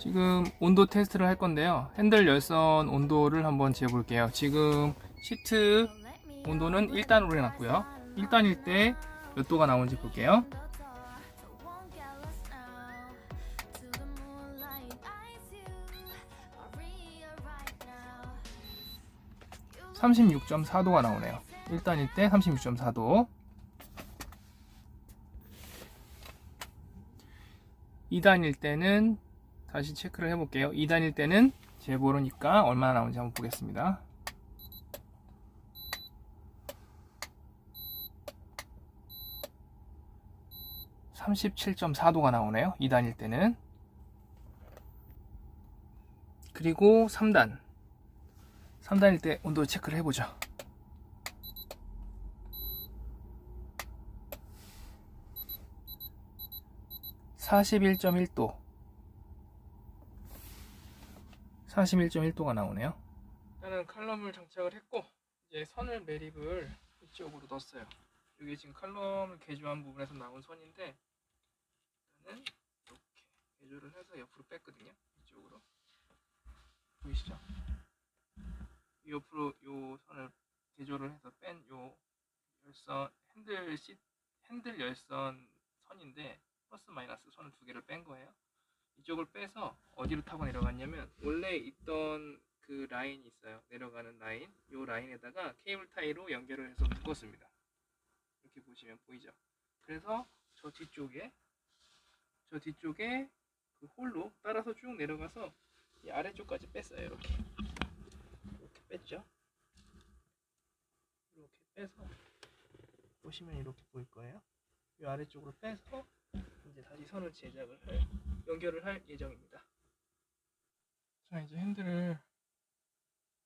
지금 온도 테스트를 할 건데요. 핸들 열선 온도를 한번 재볼게요. 지금 시트 온도는 1단으로 해놨고요. 1단일 때 몇 도가 나오는지 볼게요. 36.4도가 나오네요. 1단일 때 36.4도. 2단일 때는 다시 체크를 해볼게요. 2단일 때는 제 모르니까 얼마나 나오는지 한번 보겠습니다. 37.4도가 나오네요. 2단일 때는. 그리고 3단일 때 온도 체크를 해보죠. 41.1도 41.1도가 나오네요. 일단은 칼럼을 장착을 했고 이제 선을 매립을 이쪽으로 넣었어요. 여기 지금 칼럼을 개조한 부분에서 나온 선인데 일단은 이렇게 개조를 해서 옆으로 뺐거든요. 이쪽으로 보이시죠? 이 옆으로 요 선을 개조를 해서 뺀 요 열선 핸들 열선 선인데 플러스 마이너스 선을 두 개를 뺀 거예요. 이쪽을 빼서 어디로 타고 내려갔냐면 원래 있던 그 라인이 있어요. 내려가는 라인. 요 라인에다가 케이블 타이로 연결을 해서 묶었습니다. 이렇게 보시면 보이죠? 그래서 저 뒤쪽에 그 홀로 따라서 쭉 내려가서 이 아래쪽까지 뺐어요. 이렇게 뺐죠? 이렇게 빼서 보시면 이렇게 보일 거예요. 이 아래쪽으로 빼서 이제 다시 선을 연결을 할 예정입니다. 자, 이제 핸들을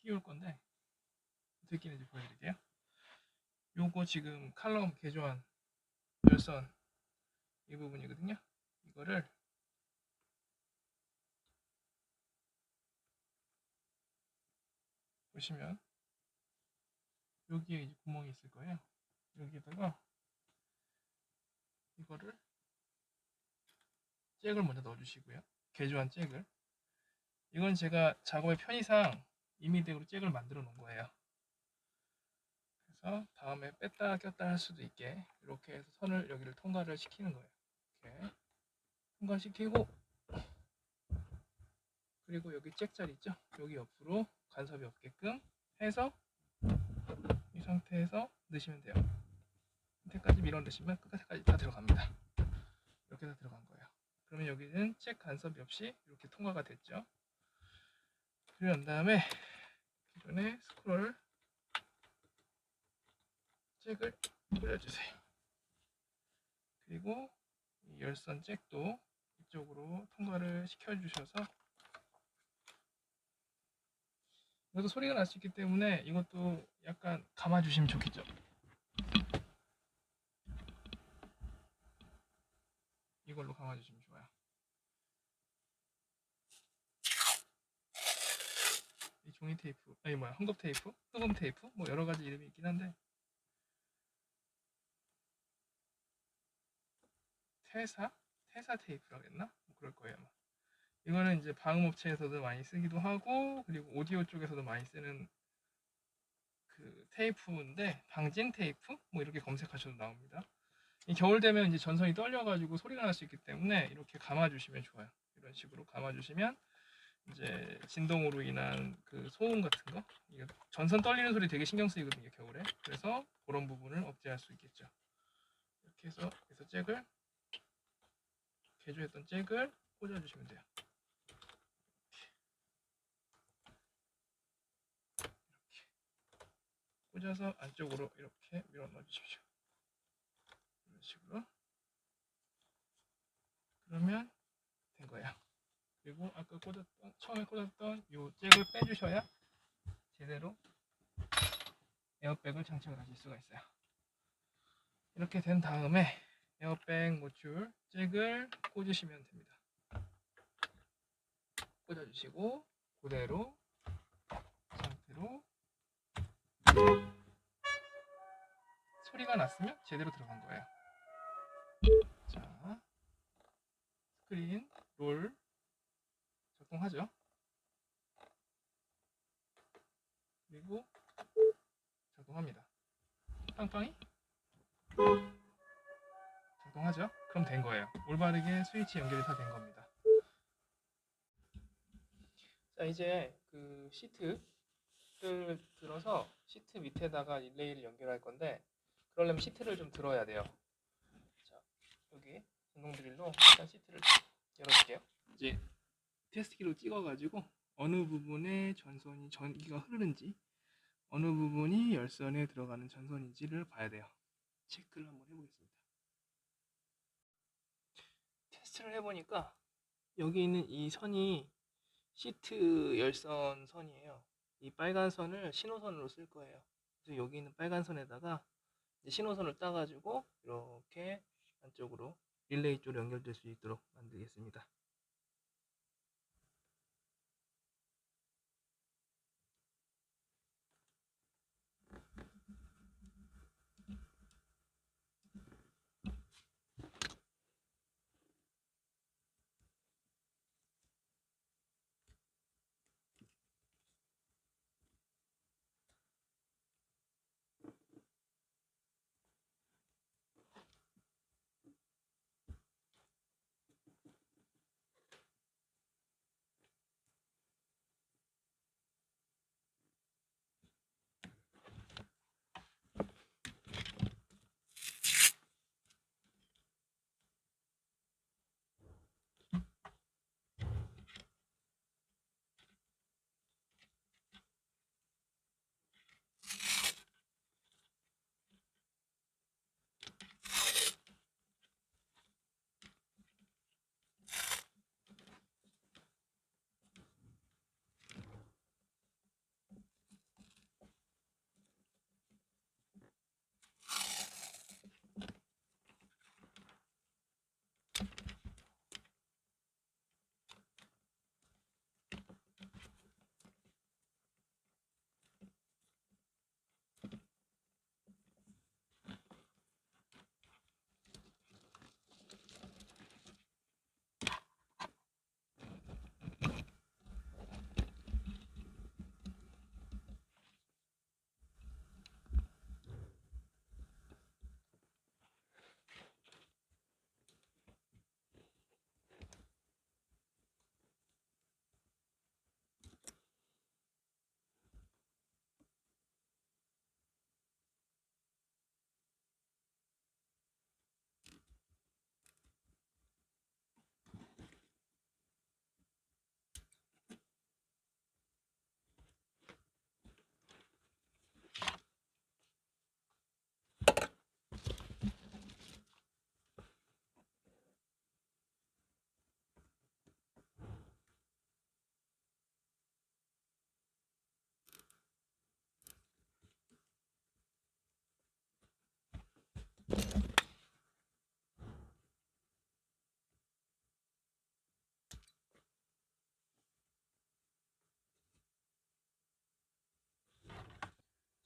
끼울 건데 어떻게 끼는지 보여드릴게요. 요거 지금 칼럼 개조한 열선 이 부분이거든요. 이거를 보시면 여기에 이제 구멍이 있을 거예요. 여기에다가 이거를 잭을 먼저 넣어주시고요. 개조한 잭을. 이건 제가 작업의 편의상 임의대로 잭을 만들어 놓은 거예요. 그래서 다음에 뺐다 꼈다 할 수도 있게 이렇게 해서 선을 여기를 통과를 시키는 거예요. 이렇게 통과시키고 그리고 여기 잭 자리 있죠? 여기 옆으로 간섭이 없게끔 해서 이 상태에서 넣으시면 돼요. 밑에까지 밀어 넣으시면 끝까지 다 들어갑니다. 이렇게 다 들어간 거예요. 그러면 여기는 잭 간섭이 없이 이렇게 통과가 됐죠. 그리고 난 다음에 기존에 스크롤 잭을 올려주세요. 그리고 이 열선 잭도 이쪽으로 통과를 시켜주셔서 이것도 소리가 날 수 있기 때문에 이것도 약간 감아주시면 좋겠죠. 이걸로 감아주시면 좋아요. 이 종이 테이프, 헝겊 테이프, 흑음 테이프, 뭐 여러 가지 이름이 있긴 한데 테사 테이프라고 했나? 뭐 그럴 거예요 아마. 이거는 이제 방음업체에서도 많이 쓰기도 하고 그리고 오디오 쪽에서도 많이 쓰는 그 테이프인데 방진 테이프 뭐 이렇게 검색하셔도 나옵니다. 이 겨울 되면 이제 전선이 떨려가지고 소리가 날 수 있기 때문에 이렇게 감아주시면 좋아요. 이런 식으로 감아주시면 이제 진동으로 인한 그 소음 같은 거, 전선 떨리는 소리 되게 신경 쓰이거든요 겨울에. 그래서 그런 부분을 억제할 수 있겠죠. 이렇게 해서 잭을 개조했던 잭을 꽂아주시면 돼요. 꽂아서 안쪽으로 이렇게 밀어 넣어 주십시오. 이런 식으로. 그러면 된 거예요. 그리고 아까 처음에 꽂았던 이 잭을 빼주셔야 제대로 에어백을 장착을 하실 수가 있어요. 이렇게 된 다음에 에어백 모듈 잭을 꽂으시면 됩니다. 꽂아주시고 그대로 상태로 소리가 났으면 제대로 들어간 거예요. 자, 스크린 롤 작동하죠. 그리고 작동합니다. 빵빵이 작동하죠. 그럼 된 거예요. 올바르게 스위치 연결이 다 된 겁니다. 자, 이제 그 시트를 들어서 시트 밑에다가 릴레이를 연결할 건데, 그러려면 시트를 좀 들어야 돼요. 자, 여기 전동 드릴로 일단 시트를 열어줄게요. 이제 테스트기로 찍어가지고 어느 부분에 전기가 흐르는지, 어느 부분이 열선에 들어가는 전선인지를 봐야 돼요. 체크를 한번 해보겠습니다. 테스트를 해보니까 여기 있는 이 선이 시트 열선 선이에요. 이 빨간 선을 신호선으로 쓸 거예요. 그래서 여기 있는 빨간 선에다가 신호선을 따가지고 이렇게 안쪽으로 릴레이 쪽으로 연결될 수 있도록 만들겠습니다.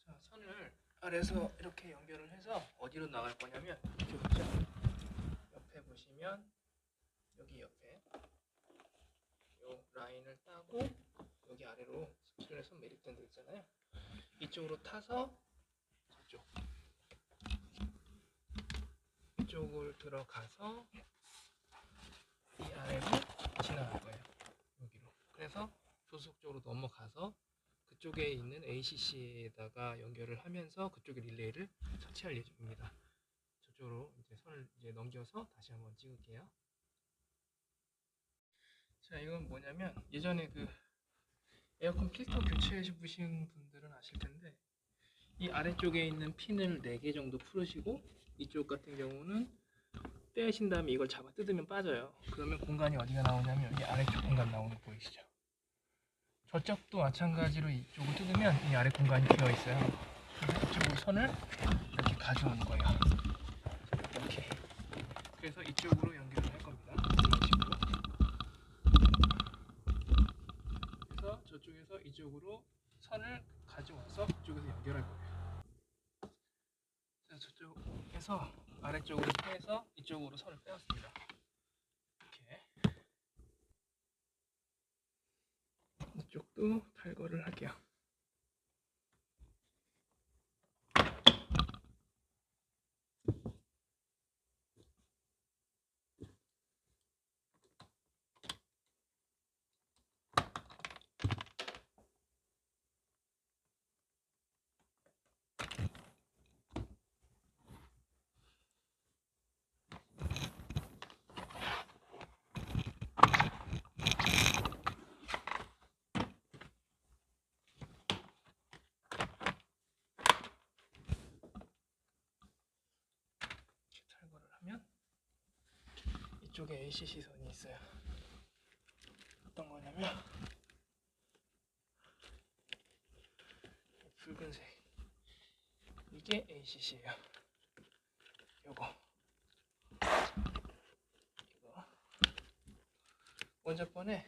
자, 선을 아래서 이렇게 연결을 해서 어디로 나갈 거냐면 이렇게 보죠. 옆에 보시면 여기 옆에 요 라인을 따고 여기 아래로 스피드에서 매립된 데 있잖아요. 이쪽으로 타서 저쪽 이쪽을 들어가서 이 아래로 지나갈 거예요. 여기로. 그래서 조수석 쪽으로 넘어가서 그쪽에 있는 ACC에다가 연결을 하면서 그쪽에 릴레이를 설치할 예정입니다. 저쪽으로 이제 선을 이제 넘겨서 다시 한번 찍을게요. 자, 이건 뭐냐면 예전에 그 에어컨 필터 교체해 보신 분들은 아실 텐데, 이 아래쪽에 있는 핀을 4개 정도 풀으시고 이쪽 같은 경우는 빼신 다음에 이걸 잡아 뜯으면 빠져요. 그러면 공간이 어디가 나오냐면 여기 아래쪽 공간 나오는 거 보이시죠? 저쪽도 마찬가지로 이쪽을 뜯으면 이 아래 공간이 비어 있어요. 그래서 이쪽으로 선을 이렇게 가져오는 거예요. 이렇게. 그래서 이쪽으로 연결을 할 겁니다. 이런 식으로. 그래서 저쪽에서 이쪽으로 선을 가져와서 이쪽에서 연결할 거예요. 그래서 저쪽에서 아래쪽으로 빼서 이쪽으로 선을 빼었습니다. 이렇게. 이쪽도 탈거를 할게요. 탈거를 하면 이쪽에 ACC 선이 있어요. 어떤 거냐면 붉은색, 이게 ACC예요. 이거 먼저 번에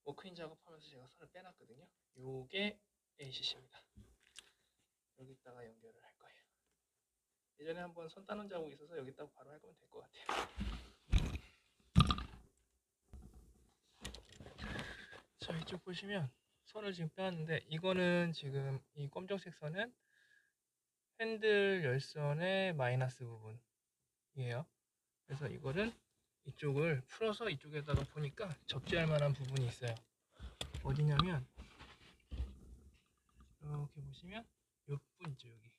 워크인 작업하면서 제가 선을 빼놨거든요. 요게 ACC입니다. 여기다가 연결을 할 거예요. 예전에 한번 선 따놓은 자국이 있어서 여기다가 바로 할 거면 될 것 같아요. 자, 이쪽 보시면 선을 지금 빼왔는데, 이거는 지금 이 검정색 선은 핸들 열선의 마이너스 부분이에요. 그래서 이거는 이쪽을 풀어서 이쪽에다가 보니까 적재할 만한 부분이 있어요. 어디냐면 이렇게 보시면 이 부분 있죠, 여기.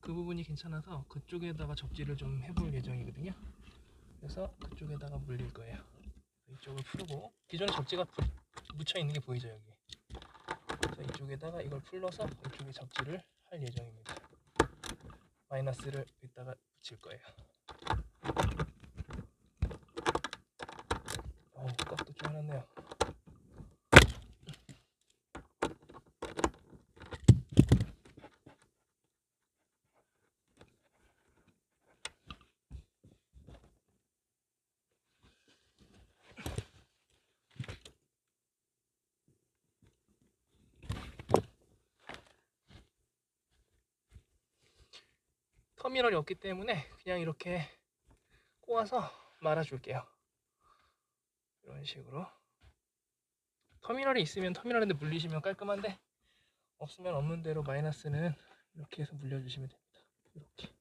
그 부분이 괜찮아서 그쪽에다가 접지를 좀 해볼 예정이거든요. 그래서 그쪽에다가 물릴 거예요. 이쪽을 풀고, 기존에 접지가 묻혀 있는 게 보이죠, 여기. 그래서 이쪽에다가 이걸 풀러서 이쪽에 접지를 할 예정입니다. 마이너스를 여기다가 붙일 거예요. 깍도 좀 해놨네요. 터미널이 없기 때문에 그냥 이렇게 꼬아서 말아줄게요. 이런 식으로. 터미널이 있으면 터미널인데 물리시면 깔끔한데, 없으면 없는 대로 마이너스는 이렇게 해서 물려주시면 됩니다. 이렇게.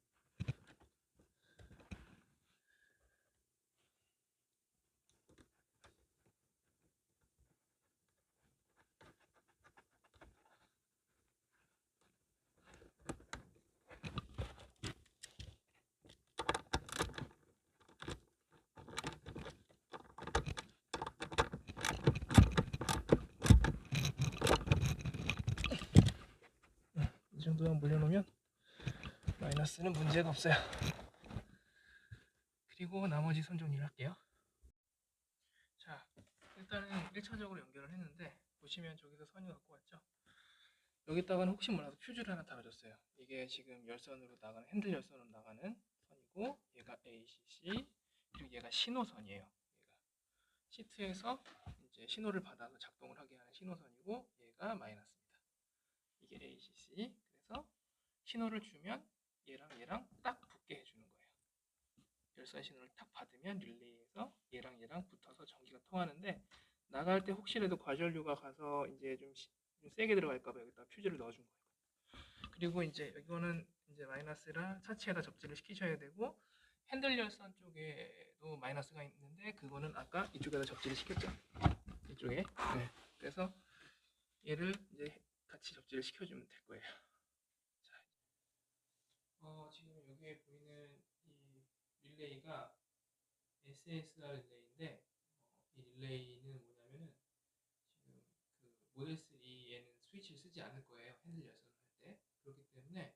이 정도만 물려놓으면 마이너스는 문제가 없어요. 그리고 나머지 선 정리를 할게요. 자, 일단은 1차적으로 연결을 했는데, 보시면 저기서 선이 갖고 왔죠? 여기다가는 혹시 몰라도 퓨즈를 하나 달아줬어요. 이게 지금 열선으로 나가는, 핸들 열선으로 나가는 선이고, 얘가 ACC, 그리고 얘가 신호선이에요. 얘가 시트에서 이제 신호를 받아서 작동을 하게 하는 신호선이고, 얘가 마이너스입니다. 이게 ACC. 그래서 신호를 주면 얘랑 딱 붙게 해주는 거예요. 열선 신호를 딱 받으면 릴레이에서 얘랑 붙어서 전기가 통하는데, 나갈 때 혹시라도 과전류가 가서 이제 좀 세게 들어갈까봐 여기다 퓨즈를 넣어준 거예요. 그리고 이제 이거는 이제 마이너스랑 차체에다 접지를 시키셔야 되고, 핸들 열선 쪽에도 마이너스가 있는데, 그거는 아까 이쪽에다 접지를 시켰죠. 이쪽에. 네. 그래서 얘를 이제 같이 접지를 시켜주면 될 거예요. 자, 지금 여기에 보이는 이 릴레이가 SSR 릴레이인데, 이 릴레이는 뭐냐면은 지금 그 모델 3에는 스위치를 쓰지 않을 거예요, 핸들 열선을 할 때. 그렇기 때문에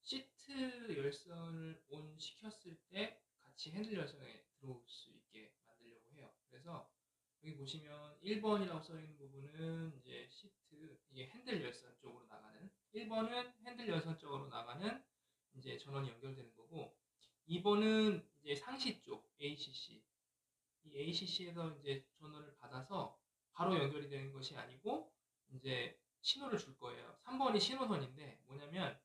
시트 열선을 온 시켰을 때 같이 핸들 열선에 들어올 수 있게 만들려고 해요. 그래서 여기 보시면 1번이라고 써 있는 부분은 이제 시트, 이게 핸들 열선 쪽으로 나가는, 1번은 핸들 열선 쪽으로 나가는 이제 전원이 연결되는 거고, 2번은 이제 상시 쪽 ACC, 이 ACC에서 이제 전원을 받아서 바로 연결이 되는 것이 아니고 이제 신호를 줄 거예요. 3번이 신호선인데, 뭐냐면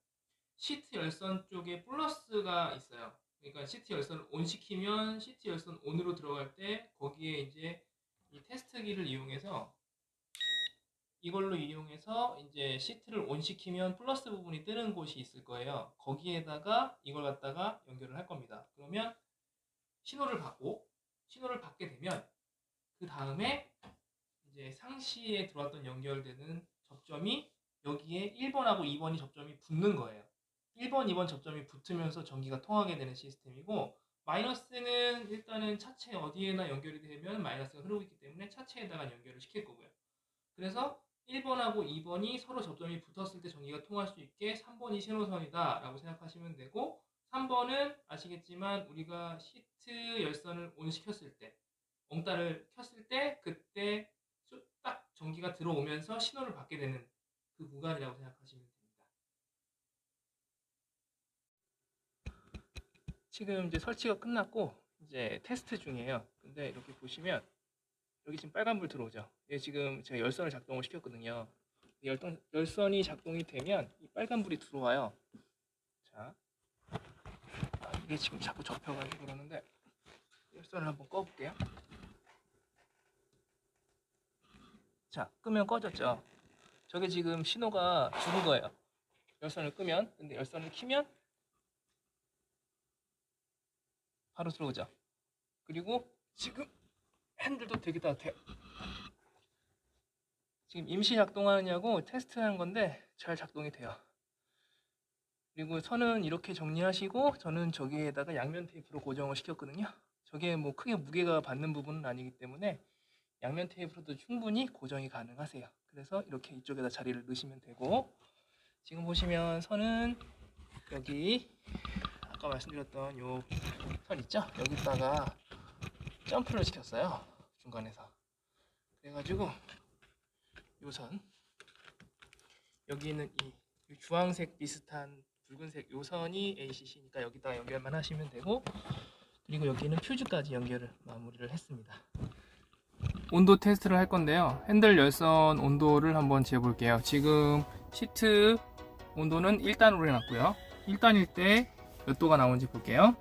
시트 열선 쪽에 플러스가 있어요. 그러니까 시트 열선을 온 시키면 시트 열선 온으로 들어갈 때 거기에 이제 이 테스트기를 이용해서 이걸로 이용해서 이제 시트를 온 시키면 플러스 부분이 뜨는 곳이 있을 거예요. 거기에다가 이걸 갖다가 연결을 할 겁니다. 그러면 신호를 받게 되면 그 다음에 이제 상시에 들어왔던 연결되는 접점이 여기에 1번하고 2번이 접점이 붙는 거예요. 1번, 2번 접점이 붙으면서 전기가 통하게 되는 시스템이고, 마이너스는 일단은 차체 어디에나 연결이 되면 마이너스가 흐르고 있기 때문에 차체에다가 연결을 시킬 거고요. 그래서 1번하고 2번이 서로 접점이 붙었을 때 전기가 통할 수 있게 3번이 신호선이다 라고 생각하시면 되고, 3번은 아시겠지만 우리가 시트 열선을 온 시켰을 때, 옹따를 켰을 때 그때 딱 전기가 들어오면서 신호를 받게 되는 그 구간이라고 생각하시면 됩니다. 지금 이제 설치가 끝났고 이제 테스트 중이에요. 근데 이렇게 보시면 여기 지금 빨간불 들어오죠. 얘 지금 제가 열선을 작동을 시켰거든요. 열선이 작동이 되면 이 빨간불이 들어와요. 자, 이게 지금 자꾸 접혀가지고 그러는데 열선을 한번 꺼볼게요. 자, 끄면 꺼졌죠. 저게 지금 신호가 죽은 거예요. 열선을 끄면. 근데 열선을 켜면 바로 들어오죠. 그리고 지금 핸들도 되게 따뜻해요. 지금 임시 작동하느냐고 테스트하는 건데 잘 작동이 돼요. 그리고 선은 이렇게 정리하시고, 저는 저기에다가 양면 테이프로 고정을 시켰거든요. 저게 뭐 크게 무게가 받는 부분은 아니기 때문에 양면 테이프로도 충분히 고정이 가능하세요. 그래서 이렇게 이쪽에다 자리를 넣으시면 되고, 지금 보시면 선은 여기 아까 말씀드렸던 요 선 있죠? 여기다가 점프를 시켰어요. 중간에서. 그래가지고 요 선, 여기는 이 주황색 비슷한 붉은색 요 선이 ACC니까 여기다가 연결만 하시면 되고, 그리고 여기는 퓨즈까지 연결을 마무리를 했습니다. 온도 테스트를 할 건데요. 핸들 열선 온도를 한번 재볼게요. 지금 시트 온도는 1단으로 해놨고요. 1단일 때 몇 도가 나오는지 볼게요.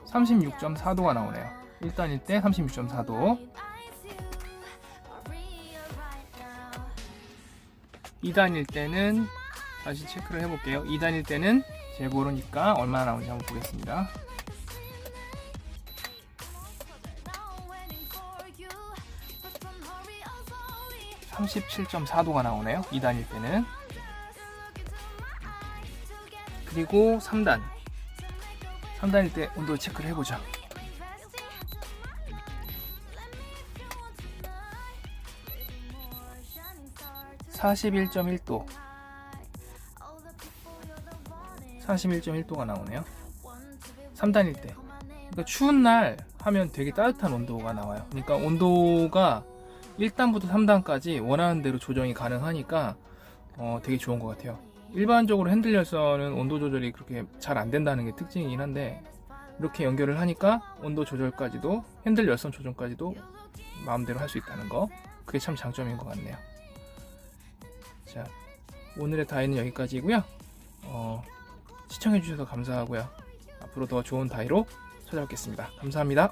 36.4도가 나오네요. 1단일 때 36.4도. 2단일 때는 다시 체크를 해볼게요. 2단일 때는 재고로니까 얼마나 나오는지 한번 보겠습니다. 37.4도가 나오네요. 2단일 때는. 그리고 3단일 때 온도 체크를 해보죠. 41.1도 41.1도가 나오네요. 3단일 때. 그러니까 추운 날 하면 되게 따뜻한 온도가 나와요. 그러니까 온도가 1단부터 3단까지 원하는 대로 조정이 가능하니까 되게 좋은 것 같아요. 일반적으로 핸들 열선은 온도 조절이 그렇게 잘 안 된다는 게 특징이긴 한데, 이렇게 연결을 하니까 온도 조절까지도, 핸들 열선 조정까지도 마음대로 할 수 있다는 거, 그게 참 장점인 것 같네요. 자, 오늘의 다이는 여기까지고요. 시청해주셔서 감사하고요. 앞으로 더 좋은 다이로 찾아뵙겠습니다. 감사합니다.